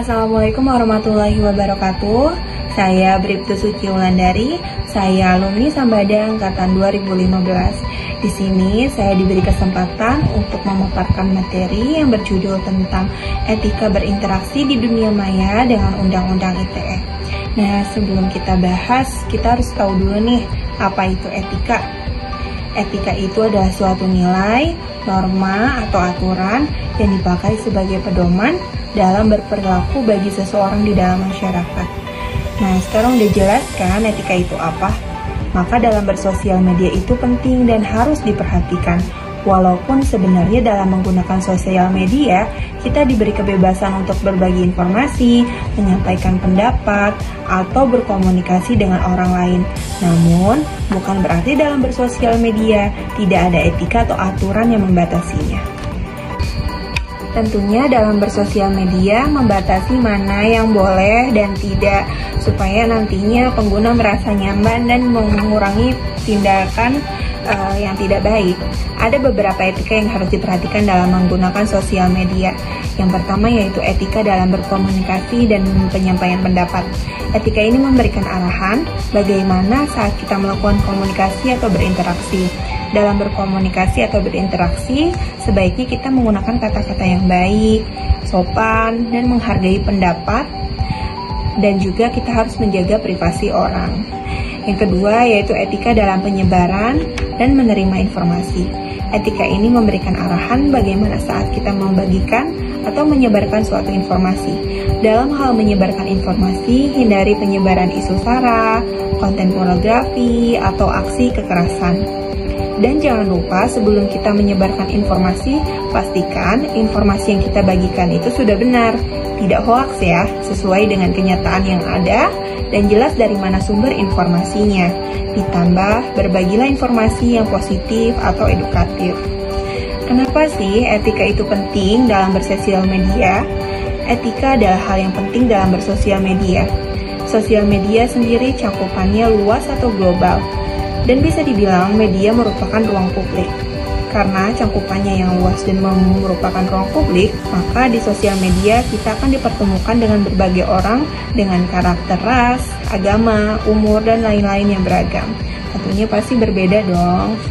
Assalamualaikum warahmatullahi wabarakatuh. Saya Bribtu Suci Wulandari. Saya alumni Sambada angkatan 2015. Di sini saya diberi kesempatan untuk memaparkan materi yang berjudul tentang etika berinteraksi di dunia maya dengan Undang-Undang ITE. Nah, sebelum kita bahas, kita harus tahu dulu nih, apa itu etika. Etika itu adalah suatu nilai, norma, atau aturan yang dipakai sebagai pedoman dalam berperilaku bagi seseorang di dalam masyarakat. Nah, sekarang udah jelaskan etika itu apa? Maka dalam bersosial media itu penting dan harus diperhatikan. Walaupun sebenarnya dalam menggunakan sosial media, kita diberi kebebasan untuk berbagi informasi, menyampaikan pendapat, atau berkomunikasi dengan orang lain. Namun, bukan berarti dalam bersosial media tidak ada etika atau aturan yang membatasinya. Tentunya dalam bersosial media membatasi mana yang boleh dan tidak, supaya nantinya pengguna merasa nyaman dan mengurangi tindakan yang tidak baik. Ada beberapa etika yang harus diperhatikan dalam menggunakan sosial media. Yang pertama yaitu etika dalam berkomunikasi dan penyampaian pendapat. Etika ini memberikan arahan bagaimana saat kita melakukan komunikasi atau berinteraksi. Dalam berkomunikasi atau berinteraksi, sebaiknya kita menggunakan kata-kata yang baik, sopan, dan menghargai pendapat, dan juga kita harus menjaga privasi orang. Yang kedua yaitu etika dalam penyebaran dan menerima informasi. Etika ini memberikan arahan bagaimana saat kita membagikan atau menyebarkan suatu informasi. Dalam hal menyebarkan informasi, hindari penyebaran isu sara, konten pornografi, atau aksi kekerasan. Dan jangan lupa sebelum kita menyebarkan informasi, pastikan informasi yang kita bagikan itu sudah benar, tidak hoaks ya, sesuai dengan kenyataan yang ada dan jelas dari mana sumber informasinya. Ditambah, berbagilah informasi yang positif atau edukatif. Kenapa sih etika itu penting dalam bersosial media? Etika adalah hal yang penting dalam bersosial media. Sosial media sendiri cakupannya luas atau global. Dan bisa dibilang media merupakan ruang publik. Karena cangkupannya yang luas dan merupakan ruang publik, maka di sosial media kita akan dipertemukan dengan berbagai orang dengan karakter ras, agama, umur, dan lain-lain yang beragam. Tentunya pasti berbeda dong.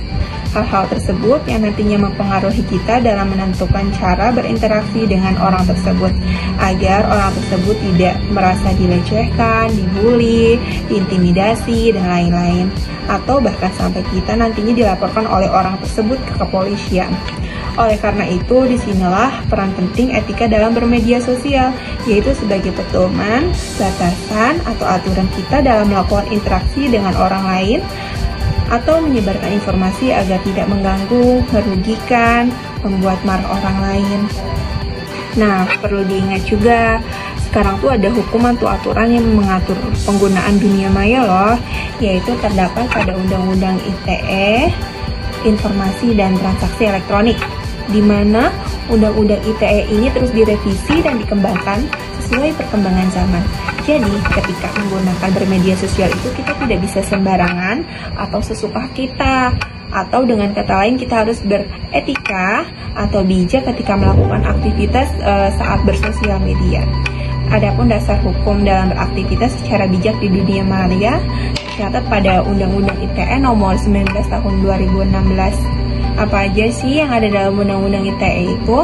Hal-hal tersebut yang nantinya mempengaruhi kita dalam menentukan cara berinteraksi dengan orang tersebut, agar orang tersebut tidak merasa dilecehkan, dibully, diintimidasi, dan lain-lain. Atau bahkan sampai kita nantinya dilaporkan oleh orang tersebut ke kepolisian. Oleh karena itu, disinilah peran penting etika dalam bermedia sosial, yaitu sebagai pedoman, batasan, atau aturan kita dalam melakukan interaksi dengan orang lain, atau menyebarkan informasi agar tidak mengganggu, merugikan, membuat marah orang lain. Nah, perlu diingat juga, sekarang tuh ada hukuman atau aturan yang mengatur penggunaan dunia maya loh, yaitu terdapat pada Undang-Undang ITE, Informasi dan Transaksi Elektronik, di mana Undang-Undang ITE ini terus direvisi dan dikembangkan sesuai perkembangan zaman. Jadi, ketika menggunakan bermedia sosial itu kita tidak bisa sembarangan atau sesuka kita. Atau dengan kata lain kita harus beretika atau bijak ketika melakukan aktivitas saat bersosial media. Adapun dasar hukum dalam beraktivitas secara bijak di dunia maya tercatat pada Undang-Undang ITE nomor 19 tahun 2016. Apa aja sih yang ada dalam Undang-Undang ITE itu?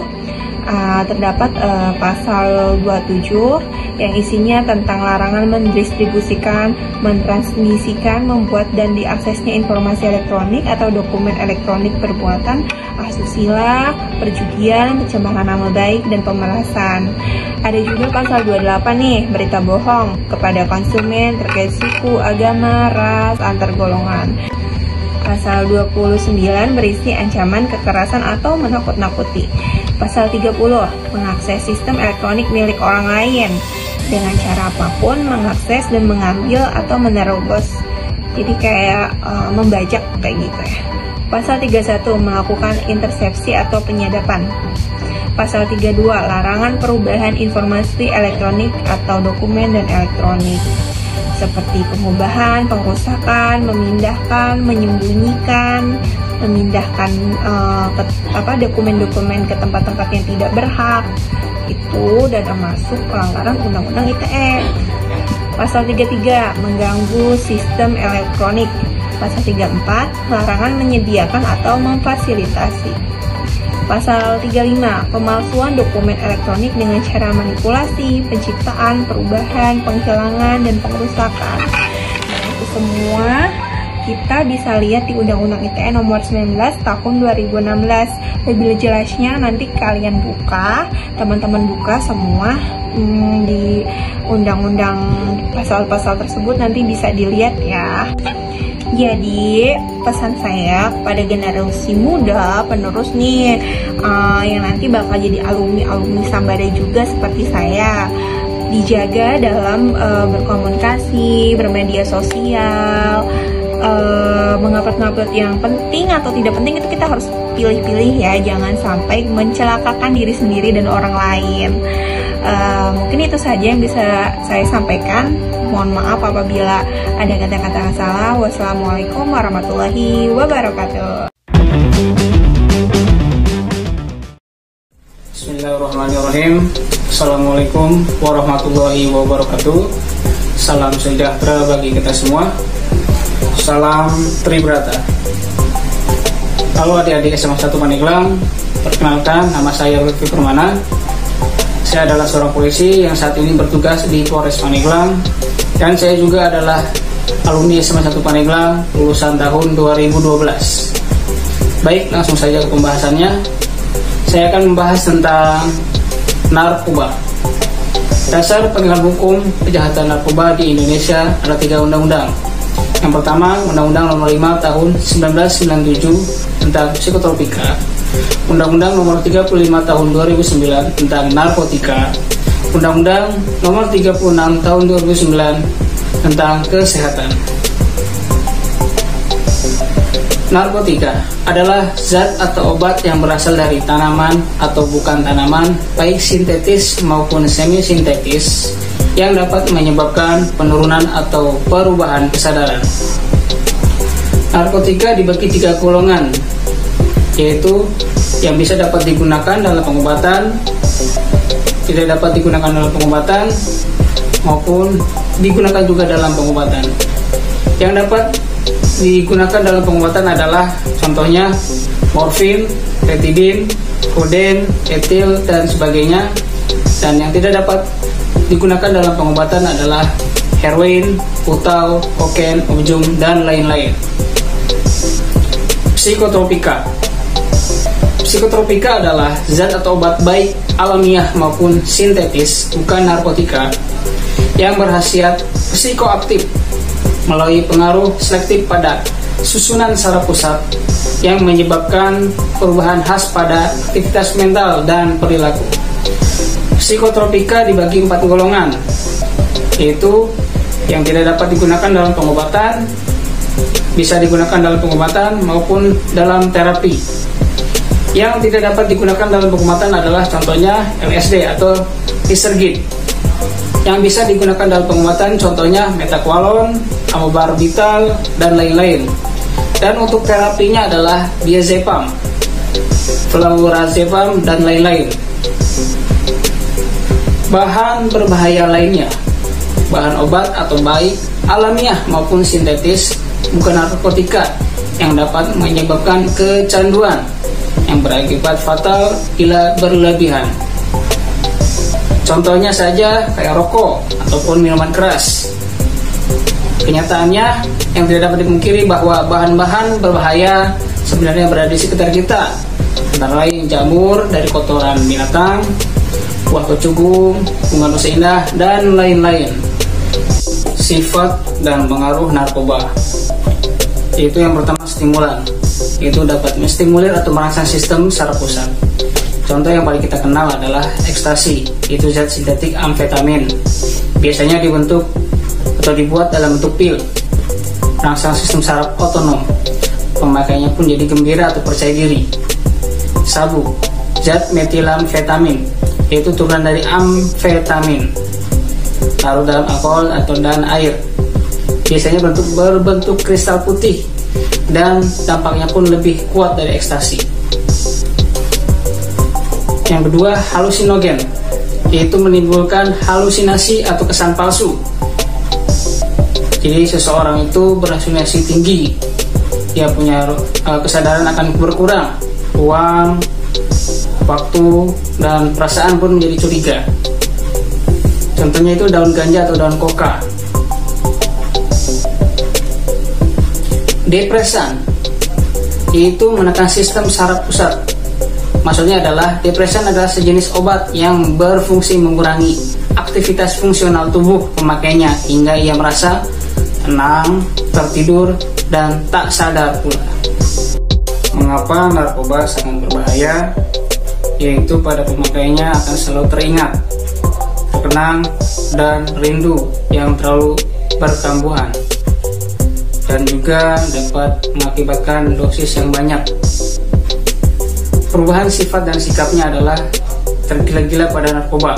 Terdapat pasal 27 yang isinya tentang larangan mendistribusikan, mentransmisikan, membuat dan diaksesnya informasi elektronik atau dokumen elektronik perbuatan asusila, perjudian, pencemaran nama baik, dan pemerasan. Ada juga pasal 28 nih, berita bohong kepada konsumen terkait suku, agama, ras, antar golongan. Pasal 29 berisi ancaman kekerasan atau menakut-nakuti. Pasal 30, mengakses sistem elektronik milik orang lain dengan cara apapun, mengakses dan mengambil atau menerobos. Jadi kayak membajak kayak gitu ya. Pasal 31, melakukan intersepsi atau penyadapan. Pasal 32, larangan perubahan informasi elektronik atau dokumen dan elektronik, seperti pengubahan, pengerusakan, memindahkan, menyembunyikan, memindahkan dokumen-dokumen ke tempat-tempat yang tidak berhak, itu dan termasuk pelanggaran Undang-Undang ITE. Pasal 33, mengganggu sistem elektronik. Pasal 34, larangan menyediakan atau memfasilitasi. Pasal 35, pemalsuan dokumen elektronik dengan cara manipulasi, penciptaan, perubahan, penghilangan, dan pengerusakan. Nah, itu semua kita bisa lihat di Undang-Undang ITE nomor 19 tahun 2016. Lebih jelasnya nanti kalian buka, teman-teman buka semua di undang-undang pasal-pasal tersebut, nanti bisa dilihat ya. Jadi pesan saya kepada generasi muda penerus nih yang nanti bakal jadi alumni Sambada juga seperti saya, dijaga dalam berkomunikasi, bermedia sosial, mengupload yang penting atau tidak penting itu kita harus pilih-pilih ya, jangan sampai mencelakakan diri sendiri dan orang lain. Mungkin itu saja yang bisa saya sampaikan. Mohon maaf apabila ada kata-kata salah. Wassalamualaikum warahmatullahi wabarakatuh. Bismillahirrahmanirrahim. Assalamualaikum warahmatullahi wabarakatuh. Salam sejahtera bagi kita semua. Salam Tribrata. Halo adik-adik SMA 1 Pandeglang, perkenalkan nama saya Lutfi Permana. Saya adalah seorang polisi yang saat ini bertugas di Polres Pandeglang, dan saya juga adalah alumni SMA 1 Pandeglang lulusan tahun 2012. Baik, langsung saja ke pembahasannya. Saya akan membahas tentang narkoba. Dasar penegakan hukum kejahatan narkoba di Indonesia ada 3 undang-undang. Yang pertama, Undang-Undang Nomor 5 Tahun 1997 tentang psikotropika, Undang-Undang Nomor 35 Tahun 2009 tentang narkotika, Undang-Undang Nomor 36 Tahun 2009 tentang kesehatan. Narkotika adalah zat atau obat yang berasal dari tanaman atau bukan tanaman, baik sintetis maupun semi-sintetis, yang dapat menyebabkan penurunan atau perubahan kesadaran. Narkotika dibagi 3 golongan, yaitu yang bisa dapat digunakan dalam pengobatan, tidak dapat digunakan dalam pengobatan, maupun digunakan juga dalam pengobatan. Yang dapat digunakan dalam pengobatan adalah contohnya morfin, retidin, kodein, etil, dan sebagainya. Dan yang tidak dapat digunakan dalam pengobatan adalah heroin, putal, kokain, opium, dan lain-lain. Psikotropika. Psikotropika adalah zat atau obat baik alamiah maupun sintetis, bukan narkotika, yang berkhasiat psikoaktif melalui pengaruh selektif pada susunan saraf pusat yang menyebabkan perubahan khas pada aktivitas mental dan perilaku. Psikotropika dibagi 4 golongan, yaitu yang tidak dapat digunakan dalam pengobatan, bisa digunakan dalam pengobatan maupun dalam terapi. Yang tidak dapat digunakan dalam pengobatan adalah contohnya LSD atau Lisergid. Yang bisa digunakan dalam pengobatan contohnya metaqualon, amobarbital, dan lain-lain. Dan untuk terapinya adalah diazepam, flurazepam, dan lain-lain. Bahan berbahaya lainnya, bahan obat atau baik alamiah maupun sintetis, bukan narkotika, yang dapat menyebabkan kecanduan yang berakibat fatal bila berlebihan. Contohnya saja kayak rokok ataupun minuman keras. Kenyataannya yang tidak dapat dipungkiri bahwa bahan-bahan berbahaya sebenarnya berada di sekitar kita, antara lain jamur dari kotoran binatang, buah kecubung, bunga nusa indah, dan lain-lain. Sifat dan pengaruh narkoba, yaitu yang pertama stimulan, itu dapat menstimulir atau merangsang sistem saraf pusat. Contoh yang paling kita kenal adalah ekstasi, itu zat sintetik amfetamin. Biasanya dibentuk atau dibuat dalam bentuk pil, merangsang sistem saraf otonom. Pemakainya pun jadi gembira atau percaya diri. Sabu, zat metilamfetamin, yaitu turunan dari amfetamin, larut dalam alkohol atau dan air. Biasanya berbentuk kristal putih dan dampaknya pun lebih kuat dari ekstasi. Yang kedua, halusinogen, yaitu menimbulkan halusinasi atau kesan palsu. Jadi seseorang itu berhalusinasi tinggi, dia punya kesadaran akan berkurang, ruang, waktu, dan perasaan pun menjadi curiga. Contohnya itu daun ganja atau daun koka. Depresan, yaitu menekan sistem saraf pusat. Maksudnya adalah depresan adalah sejenis obat yang berfungsi mengurangi aktivitas fungsional tubuh pemakainya hingga ia merasa tenang, tertidur, dan tak sadar pula. Mengapa narkoba sangat berbahaya? Yaitu pada pemakainya akan selalu teringat, terkenang, dan rindu yang terlalu berkambuhan, dan juga dapat mengakibatkan dosis yang banyak. Perubahan sifat dan sikapnya adalah tergila-gila pada narkoba,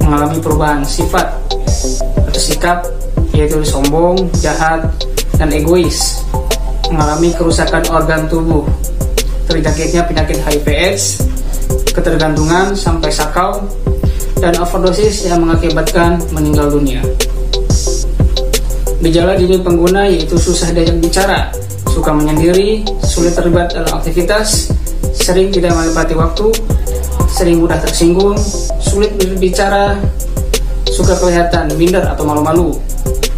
mengalami perubahan sifat atau sikap, yaitu sombong, jahat, dan egois, mengalami kerusakan organ tubuh, terjangkitnya penyakit HIV/AIDS, ketergantungan sampai sakau, dan overdosis yang mengakibatkan meninggal dunia. Gejala dini pengguna yaitu susah diajak bicara, suka menyendiri, sulit terlibat dalam aktivitas, sering tidak menepati waktu, sering mudah tersinggung, sulit berbicara, suka kelihatan minder atau malu-malu,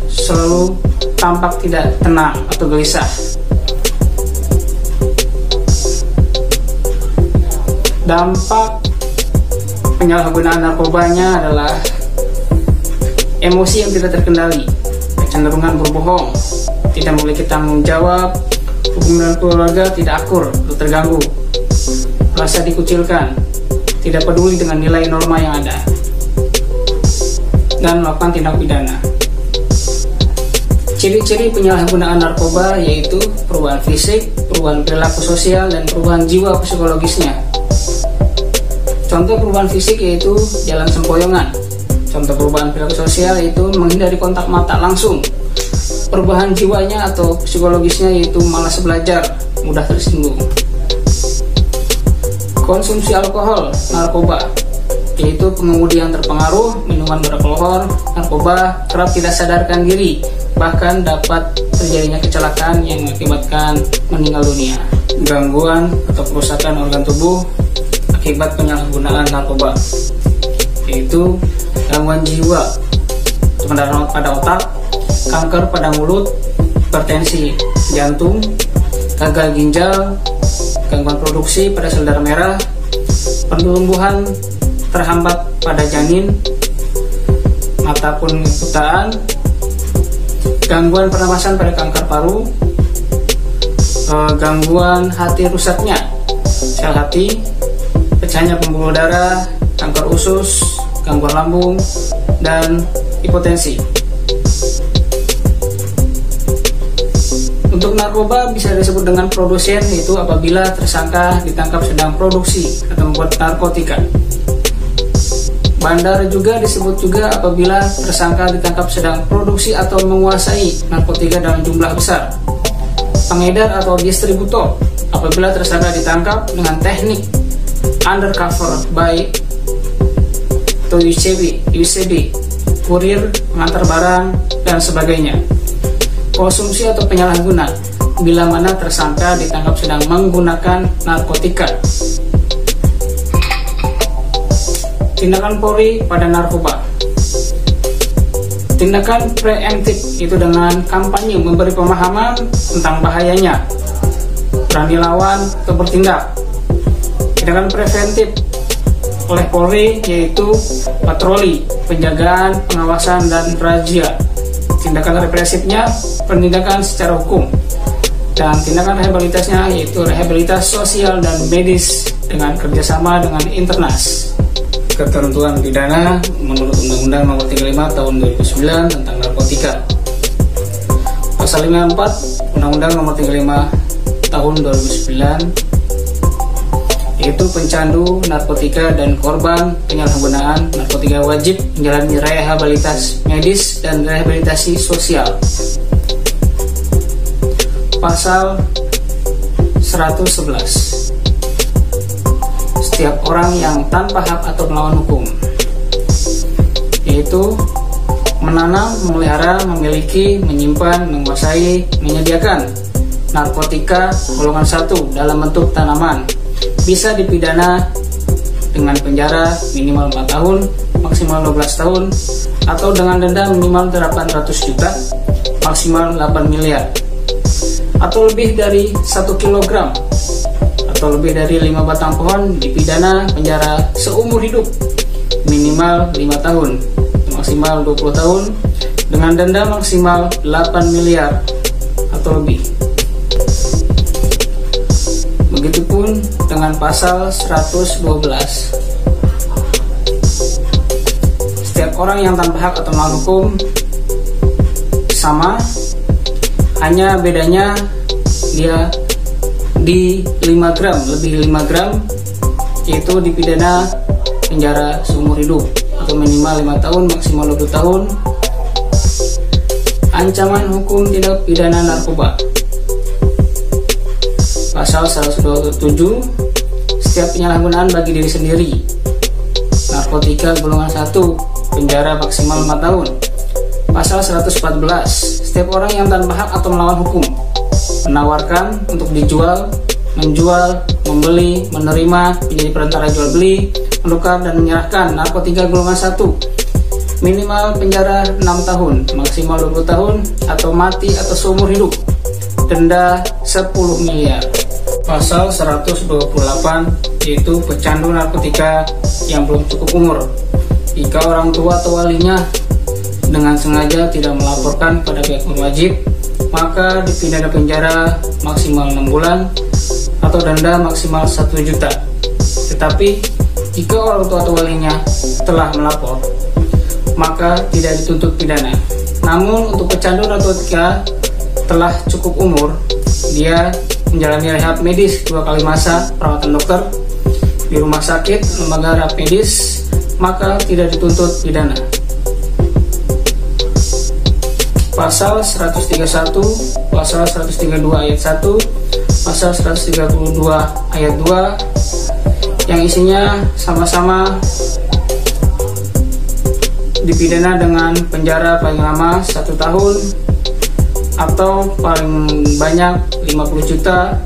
selalu tampak tidak tenang atau gelisah. Dampak penyalahgunaan narkobanya adalah emosi yang tidak terkendali, kecenderungan berbohong, tidak memiliki tanggung jawab, hubungan keluarga tidak akur atau terganggu, merasa dikucilkan, tidak peduli dengan nilai norma yang ada, dan melakukan tindak pidana. Ciri-ciri penyalahgunaan narkoba yaitu perubahan fisik, perubahan perilaku sosial, dan perubahan jiwa psikologisnya. Contoh perubahan fisik yaitu jalan sempoyongan. Contoh perubahan perilaku sosial yaitu menghindari kontak mata langsung. Perubahan jiwanya atau psikologisnya yaitu malas belajar, mudah tersinggung. Konsumsi alkohol, narkoba, yaitu pengemudi yang terpengaruh minuman beralkohol, narkoba, kerap tidak sadarkan diri, bahkan dapat terjadinya kecelakaan yang mengakibatkan meninggal dunia. Gangguan atau kerusakan organ tubuh akibat penyalahgunaan narkoba, yaitu gangguan jiwa, pendarahan pada otak, kanker pada mulut, hipertensi jantung, gagal ginjal, gangguan produksi pada sel darah merah, pertumbuhan terhambat pada janin, mata pun butaan, gangguan pernapasan pada kanker paru, gangguan hati rusaknya sel hati, pecahnya pembuluh darah, kanker usus, gangguan lambung, dan hipotensi. Untuk narkoba bisa disebut dengan produsen, yaitu apabila tersangka ditangkap sedang produksi atau membuat narkotika. Bandar juga disebut juga apabila tersangka ditangkap sedang produksi atau menguasai narkotika dalam jumlah besar. Pengedar atau distributor apabila tersangka ditangkap dengan teknik undercover by atau UCB, kurir, pengantar barang, dan sebagainya. Konsumsi atau penyalahguna bila mana tersangka ditangkap sedang menggunakan narkotika. Tindakan Polri pada narkoba. Tindakan preemptif itu dengan kampanye memberi pemahaman tentang bahayanya, berani lawan atau bertindak. Tindakan preventif oleh Polri yaitu patroli, penjagaan, pengawasan, dan razia. Tindakan represifnya penindakan secara hukum, dan tindakan rehabilitasnya yaitu rehabilitas sosial dan medis dengan kerjasama dengan Internas. Ketentuan pidana menurut Undang-Undang Nomor 35 Tahun 2009 tentang narkotika. Pasal 54 Undang-Undang Nomor 35 Tahun 2009 yaitu pencandu narkotika dan korban penyalahgunaan narkotika wajib menjalani rehabilitas medis dan rehabilitasi sosial. Pasal 111, setiap orang yang tanpa hak atau melawan hukum yaitu menanam, memelihara, memiliki, menyimpan, menguasai, menyediakan narkotika golongan 1 dalam bentuk tanaman, bisa dipidana dengan penjara minimal 4 tahun, maksimal 12 tahun, atau dengan denda minimal 800 juta, maksimal 8 miliar, atau lebih dari 1 kilogram, atau lebih dari 5 batang pohon dipidana penjara seumur hidup minimal 5 tahun, maksimal 20 tahun, dengan denda maksimal 8 miliar atau lebih. Begitupun dengan pasal 112. Setiap orang yang tanpa hak atau melawan hukum sama, hanya bedanya dia di 5 gram, lebih 5 gram, yaitu dipidana penjara seumur hidup atau minimal 5 tahun, maksimal 20 tahun. Ancaman hukum tindak pidana narkoba. Pasal 127, setiap penyalahgunaan bagi diri sendiri, narkotika golongan 1, penjara maksimal 4 tahun. Pasal 114, setiap orang yang tanpa hak atau melawan hukum menawarkan untuk dijual, menjual, membeli, menerima, menjadi perantara jual beli, menukar dan menyerahkan narkotika golongan 1, minimal penjara 6 tahun, maksimal 20 tahun, atau mati atau seumur hidup, denda 10 miliar. Pasal 128, yaitu pecandu narkotika yang belum cukup umur. Jika orang tua atau walinya dengan sengaja tidak melaporkan pada pihak berwajib, maka dipidana penjara maksimal 6 bulan atau denda maksimal 1 juta. Tetapi jika orang tua atau walinya telah melapor, maka tidak dituntut pidana. Namun untuk pecandu narkotika telah cukup umur, dia menjalani rehab medis 2 kali masa perawatan dokter di rumah sakit, lembaga rehab medis, maka tidak dituntut pidana. Pasal 131, pasal 132 ayat 1, pasal 132 ayat 2 yang isinya sama-sama dipidana dengan penjara paling lama 1 tahun atau paling banyak 50 juta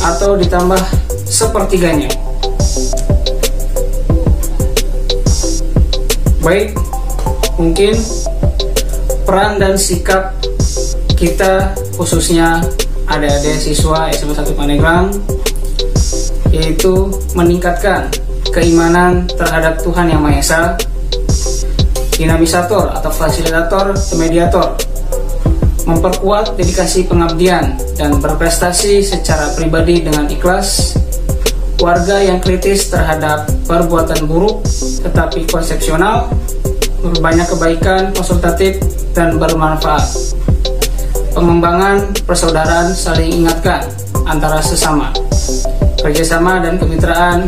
atau ditambah sepertiganya. Baik, mungkin peran dan sikap kita khususnya adik-adik siswa SMA 1 Pandeglang yaitu meningkatkan keimanan terhadap Tuhan Yang Maha Esa, dinamisator atau fasilitator, mediator, memperkuat dedikasi pengabdian dan berprestasi secara pribadi dengan ikhlas, warga yang kritis terhadap perbuatan buruk tetapi konsepsional, berbanyak kebaikan, konsultatif dan bermanfaat, pengembangan persaudaraan saling ingatkan antara sesama, kerjasama dan kemitraan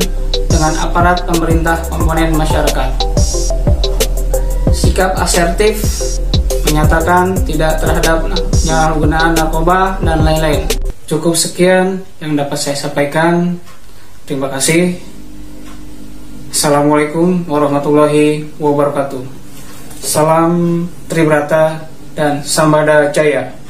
dengan aparat pemerintah komponen masyarakat, sikap asertif menyatakan tidak terhadap penyalahgunaan narkoba dan lain-lain. Cukup sekian yang dapat saya sampaikan. Terima kasih. Assalamualaikum warahmatullahi wabarakatuh. Salam Tribrata dan Sambada Jaya.